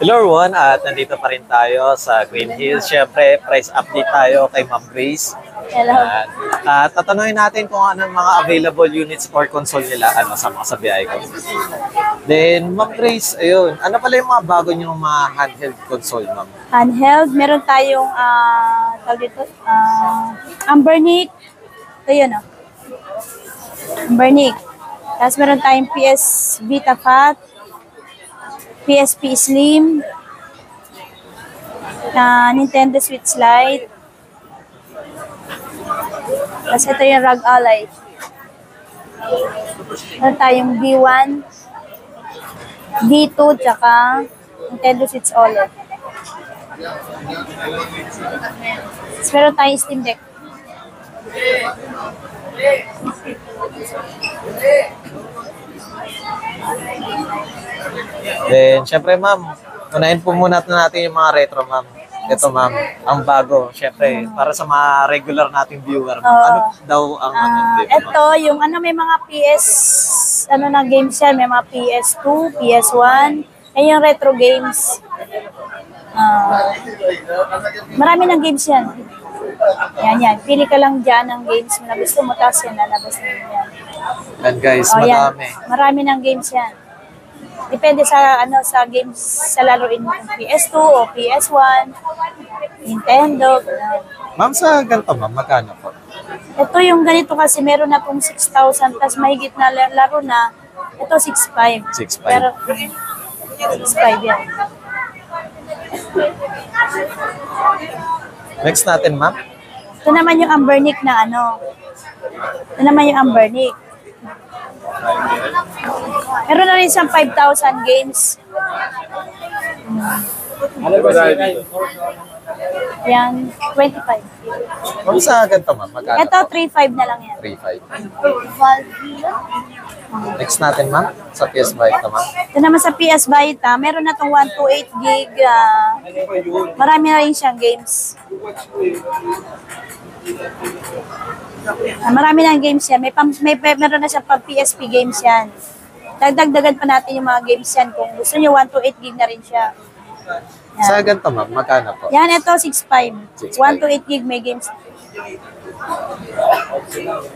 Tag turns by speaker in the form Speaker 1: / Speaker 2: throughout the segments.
Speaker 1: Hello everyone, at nandito pa rin tayo sa Green Hills. Siyempre, price update tayo kay Ma'am Grace.
Speaker 2: Hello.
Speaker 1: At tatanungin natin kung ano mga available units or console nila sa mga sa BI ko. Then, Ma'am Grace, ayun, ano pala yung mga bago niyong mga handheld console, Ma'am?
Speaker 2: Handheld, meron tayong tawag dito, Ambernic. Ito yun, Ambernic. Tapos meron tayong PS Vita Fat, PSP Slim, Nintendo Switch Lite. Tapos ito yung ROG Ally. Meron tayong D1, D2, tsaka Nintendo Switch OLED. Tapos meron tayong Steam Deck.
Speaker 1: Then, syempre ma'am, unahin po muna natin yung mga retro, ma'am. Ito ma'am, ang bago, syempre, para sa mga regular nating viewer, ano daw ang dito,
Speaker 2: Ito, yung may mga PS, na games yan, may mga PS2, PS1, ay yung retro games. Marami ng games yan. Yan. Pili ka lang dyan ng games na gusto mo, tapos yan, lalabas na yan.
Speaker 1: And guys,
Speaker 2: madami. Marami ng games yan. Depende sa sa games sa laruin mo, PS2 o PS1, Nintendo.
Speaker 1: Ma'am, sa ganito ma'am, magkano po?
Speaker 2: Ito yung ganito kasi meron na pong 6,000 tas mahigit na laro na. Ito 6,500.
Speaker 1: 6,500.
Speaker 2: Pero 6,500 yan.
Speaker 1: Next natin ma'am.
Speaker 2: Ito naman yung Ambernic na Ito naman yung Ambernic. Meron na rin siyang 5,000 games. Yan, 25.
Speaker 1: Ma'am, sa ganito ma'am, magkano
Speaker 2: Ito,
Speaker 1: po?
Speaker 2: 3,500 na lang yan.
Speaker 1: 3,500. Next natin ma'am, sa PS Vita ma'am.
Speaker 2: Ito naman sa PS Vita, meron na itong 128 gig. Marami na rin siyang games. Marami na games yan. Meron na siya pang PSP games yan. Dagdagan pa natin yung mga games yan. Kung gusto nyo, 128 gig na rin siya. Yan.
Speaker 1: Sa ganito ma'am, magkano po?
Speaker 2: Yan, ito 6,500. 128 gig may games.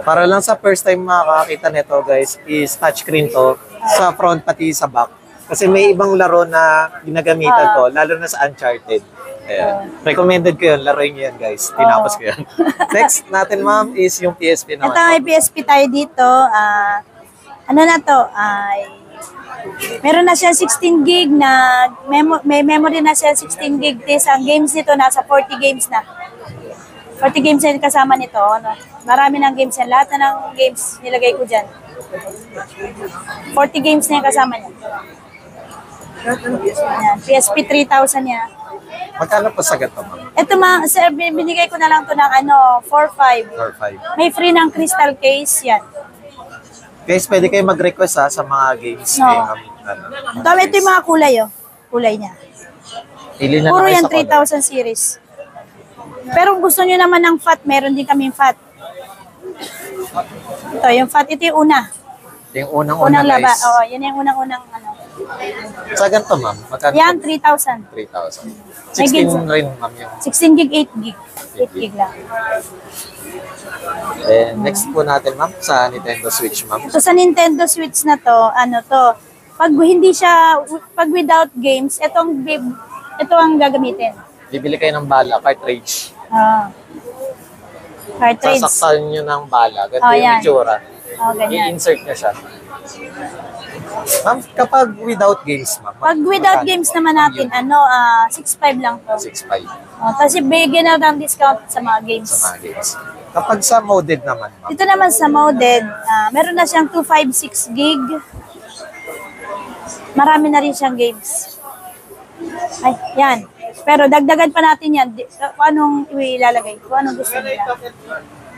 Speaker 1: Para lang sa first time makakakita nito guys, is touchscreen to sa front pati sa back. Kasi may ibang laro na ginagamitan to, lalo na sa Uncharted. Ayan. Recommended ko yun, laruin nyo yan guys. Tinapos ko yan. Next natin ma'am is yung PSP naman.
Speaker 2: Ito may PSP tayo dito. Ano na to? Meron na siya 16 gig na may memory na siya 16 gig. Ang games nito nasa 40 games na. 40 games na kasama nito. Marami ng games yan. Lahat na ng games nilagay ko dyan. 40 games na yung kasama niya. Ayan, PSP 3,000 niya.
Speaker 1: Magkano po sa ganito ma'am?
Speaker 2: Ito sir, binigay ko na lang to ng 4,500.
Speaker 1: 4,500.
Speaker 2: May free ng crystal case yan.
Speaker 1: Guys, pwede kayo mag-request sa mga games.
Speaker 2: No.
Speaker 1: Kay ma'am.
Speaker 2: Ito yung mga kulay kulay niya.
Speaker 1: Pili na
Speaker 2: Puro
Speaker 1: lang
Speaker 2: yan
Speaker 1: kayo sa
Speaker 2: 3,000 series. Pero kung gusto niyo naman ng fat, meron din kaming fat. Ito, yung fat, ito yung una.
Speaker 1: Yung unang-una
Speaker 2: Unang laba.
Speaker 1: guys.
Speaker 2: Oo, yun yung unang-unang
Speaker 1: Sa ganito ma'am, magkano?
Speaker 2: Yan, 3,000.
Speaker 1: 3,000.
Speaker 2: May
Speaker 1: 16
Speaker 2: games.
Speaker 1: rin ma'am yung
Speaker 2: 16 gig, 8 gig. 8 gig lang.
Speaker 1: Then, next po natin, ma'am, sa Nintendo Switch, ma'am.
Speaker 2: So, sa Nintendo Switch na to, pag hindi siya, pag without games, ito ang gagamitin.
Speaker 1: Bibili kayo ng bala, cartridge.
Speaker 2: Cartridge.
Speaker 1: Sasaktan nyo ng bala. Ganito
Speaker 2: Oh,
Speaker 1: yung
Speaker 2: yan.
Speaker 1: itsura.
Speaker 2: Ganyan.
Speaker 1: I-insert nyo siya. Ma'am, kapag without games, ma'am.
Speaker 2: Pag without
Speaker 1: magkano
Speaker 2: games
Speaker 1: po?
Speaker 2: naman natin, 6,500 lang to.
Speaker 1: 6,500
Speaker 2: Tapos bigyan na ng discount sa mga games.
Speaker 1: sa mga games. Kapag sa modded naman, ma'am.
Speaker 2: Dito naman sa modded, meron na siyang 256 gig. Marami na rin siyang games. Ay, yan. Pero dagdagan pa natin yan. Kung anong ilalagay, kung anong gusto nila.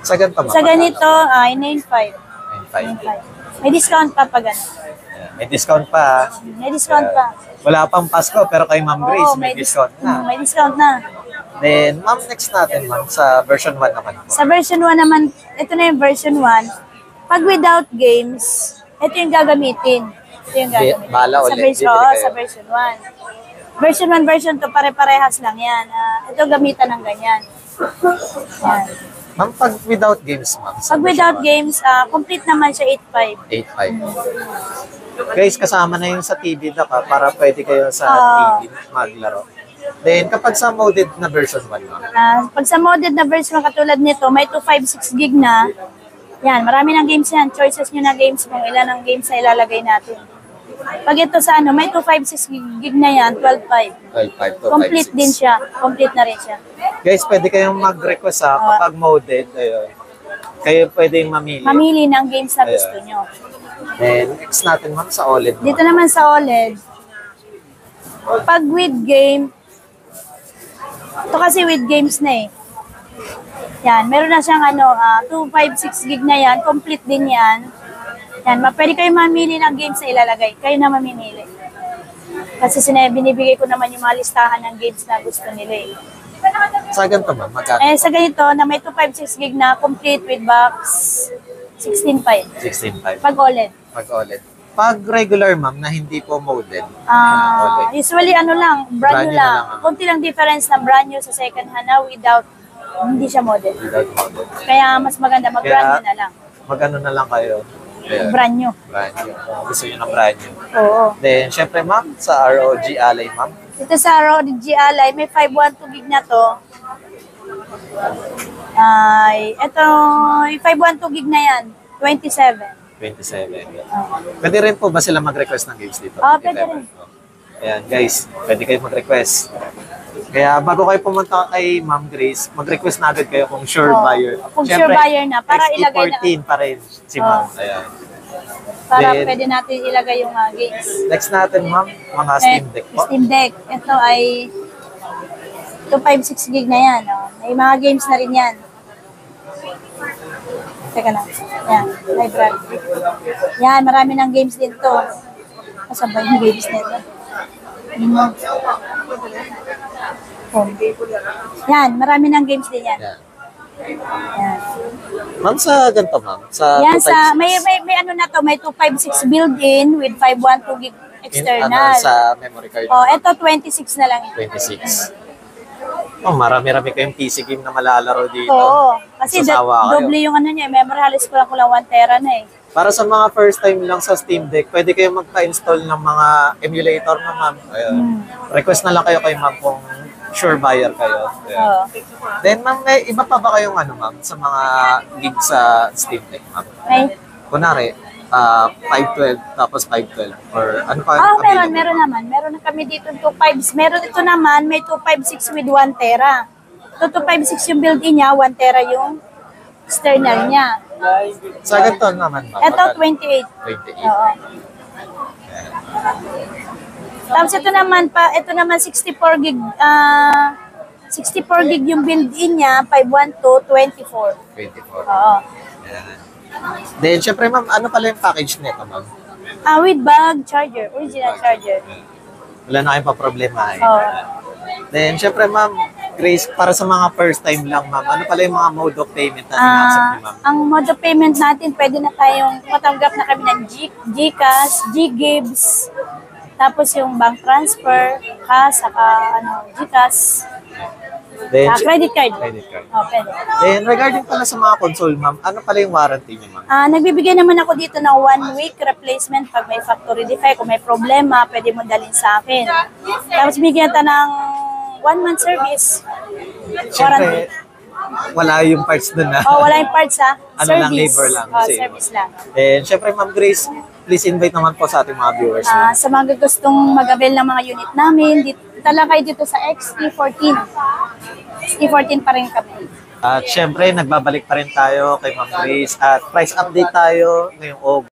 Speaker 1: Sa ganito, ma'am.
Speaker 2: Sa ganito, 9,500.
Speaker 1: 9,500.
Speaker 2: May discount pa pag ano.
Speaker 1: May discount pa.
Speaker 2: May discount pa.
Speaker 1: Wala pang Pasko, pero kay Ma'am Grace, may discount na.
Speaker 2: May discount na.
Speaker 1: Then, ma'am, next natin, ma'am, sa version 1 naman po.
Speaker 2: Sa version 1 naman, ito na yung version 1. Pag without games, ito yung gagamitin. Ito yung gagamitin.
Speaker 1: Bala
Speaker 2: sa
Speaker 1: ulit,
Speaker 2: version,
Speaker 1: bibili kayo.
Speaker 2: sa version 1. Version 1, version 2, pare-parehas lang yan. Ito gamitan ng ganyan. Yan.
Speaker 1: Ma'am, pag without games, ma'am. sa
Speaker 2: Pag without
Speaker 1: version
Speaker 2: games, complete naman siya 8.5.
Speaker 1: 8.5. Guys, kasama na yung sa TV na ka para pwede kayo sa TV maglaro. Then, kapag sa modded na version 1, ma'am.
Speaker 2: Pag sa modded na version katulad nito, may 256 gig na. Yan, marami ng games yan. Choices nyo na games kung ilan ang games na ilalagay natin. Pag ito sa may 256 gig na yan, 12.5.
Speaker 1: 12.5 to
Speaker 2: Complete
Speaker 1: 5.6.
Speaker 2: din siya. Complete na rin siya.
Speaker 1: Guys, pwede kayong mag-request kapag modded. Ayun. Kayo pwedeng mamili.
Speaker 2: Mamili ng games na gusto nyo.
Speaker 1: Then, next natin, ma'am, sa OLED.
Speaker 2: Dito naman sa OLED, pag with game, ito kasi with games na eh. Yan, meron na siyang 256 gig na yan, complete din yan. Yan, pwede kayo mamili ng games na ilalagay. Kayo na mamimili. Kasi binibigay ko naman yung mga listahan ng games na gusto nila eh.
Speaker 1: Sa ganito, ma'am, magkano?
Speaker 2: Sa ganito, na may 256 gig na complete with box, 16.5.
Speaker 1: 16.5.
Speaker 2: Pag OLED.
Speaker 1: Pag OLED. Pag regular, ma'am, na hindi po modded.
Speaker 2: Usually brand new
Speaker 1: Brand new
Speaker 2: lang.
Speaker 1: na lang.
Speaker 2: Konti lang difference ng brand new sa second hand na without, hindi siya model.
Speaker 1: Without modded.
Speaker 2: Kaya mas maganda mag-brand new na lang.
Speaker 1: Mag-ano na lang kayo. Ayun.
Speaker 2: Brand new.
Speaker 1: Brand new. Gusto nyo ng brand new.
Speaker 2: Oo.
Speaker 1: Then, syempre, ma'am, sa ROG Ally, ma'am.
Speaker 2: Ito sa ROG Ally, may 512 gig na to. Ito, 512 gig na yan. 27.
Speaker 1: 27. Pwede rin po ba sila mag-request ng games dito?
Speaker 2: Pwede rin.
Speaker 1: Ayan, guys, pwede kayo mag-request. Kaya bago kayo pumunta kay Ma'am Grace, mag-request na agad kayo kung sure buyer.
Speaker 2: Kung sure buyer na, para ilagay na.
Speaker 1: XT14 pa rin si Ma'am. Ayan.
Speaker 2: Para
Speaker 1: Then,
Speaker 2: pwede natin ilagay yung games.
Speaker 1: Next natin, Ma'am, mga Steam Deck po.
Speaker 2: Steam Deck. Ito ay 256 gig na yan. May mga games na rin yan. Teka lang. Yan, library. Yan, marami ng games din to. Kasabay yung games nito. Yan, marami ng games din yan.
Speaker 1: Yan.
Speaker 2: Yan.
Speaker 1: Ma'am, sa ganito, ma'am. Sa
Speaker 2: Yan,
Speaker 1: 256.
Speaker 2: may ano na to, may 256 built-in with 512 gig external.
Speaker 1: Sa memory card.
Speaker 2: Ito 26 na lang.
Speaker 1: 26. Oh, marami-rami kayong PC game na malalaro dito.
Speaker 2: Oo, kasi
Speaker 1: Sasawa kayo.
Speaker 2: doble yung memory, halos ko lang 1 tera na eh.
Speaker 1: Para sa mga first time lang sa Steam Deck, pwede kayong magpa-install ng mga emulator na, ma'am. Ayun. Request na lang kayo kay ma'am kung sure buyer kayo. Ayun.
Speaker 2: Oo.
Speaker 1: Then, ma'am, may iba pa ba kayong ma'am, sa mga gig sa Steam Deck, ma'am?
Speaker 2: Okay?
Speaker 1: Kunwari, 512 tapos 512 or ano pa?
Speaker 2: Meron naman. Meron na kami dito 256. Meron ito naman, may 256 with 1 tera. Ito 256 yung built-in niya, 1 tera yung external niya.
Speaker 1: Sa ganito naman, ma'am.
Speaker 2: Ito
Speaker 1: magkano?
Speaker 2: 28.
Speaker 1: 28.
Speaker 2: Oo. Tapos ito naman 64 gig 64 gig yung built-in niya, 512 24.
Speaker 1: 24.
Speaker 2: Oo.
Speaker 1: Ayan. Then, syempre, ma'am, ano pala yung package nito, ma'am?
Speaker 2: With bag charger, original charger.
Speaker 1: Wala na kayong pa-problema.
Speaker 2: Oo.
Speaker 1: Then, syempre, ma'am, Grace, para sa mga first time lang, ma'am, ano pala yung mga mode of payment na ina-accept ni ma'am?
Speaker 2: Ang mode of payment natin, pwede na tayong matanggap na kami ng GCash, GGives, tapos yung bank transfer, saka GCash,
Speaker 1: Then,
Speaker 2: credit card.
Speaker 1: Credit card.
Speaker 2: Pwede.
Speaker 1: Then, regarding pala sa mga console, ma'am, ano pala yung warranty niyo, ma'am?
Speaker 2: Nagbibigay naman ako dito ng 1 week replacement pag may factory defect, kung may problema, pwede mo dalhin sa akin. Tapos bigyan ta ng 1 month service.
Speaker 1: Syempre, wala yung parts dun na.
Speaker 2: Wala yung parts
Speaker 1: Ano
Speaker 2: service.
Speaker 1: lang, labor lang.
Speaker 2: Service lang.
Speaker 1: And syempre, ma'am Grace, please invite naman po sa ating mga viewers. ma'am.
Speaker 2: Sa mga gustong mag-avail ng mga unit namin, tala kayo dito sa XT14. XT14 pa rin kami.
Speaker 1: At syempre, nagbabalik pa rin tayo kay Ma'am Grace at price update tayo ngayong August.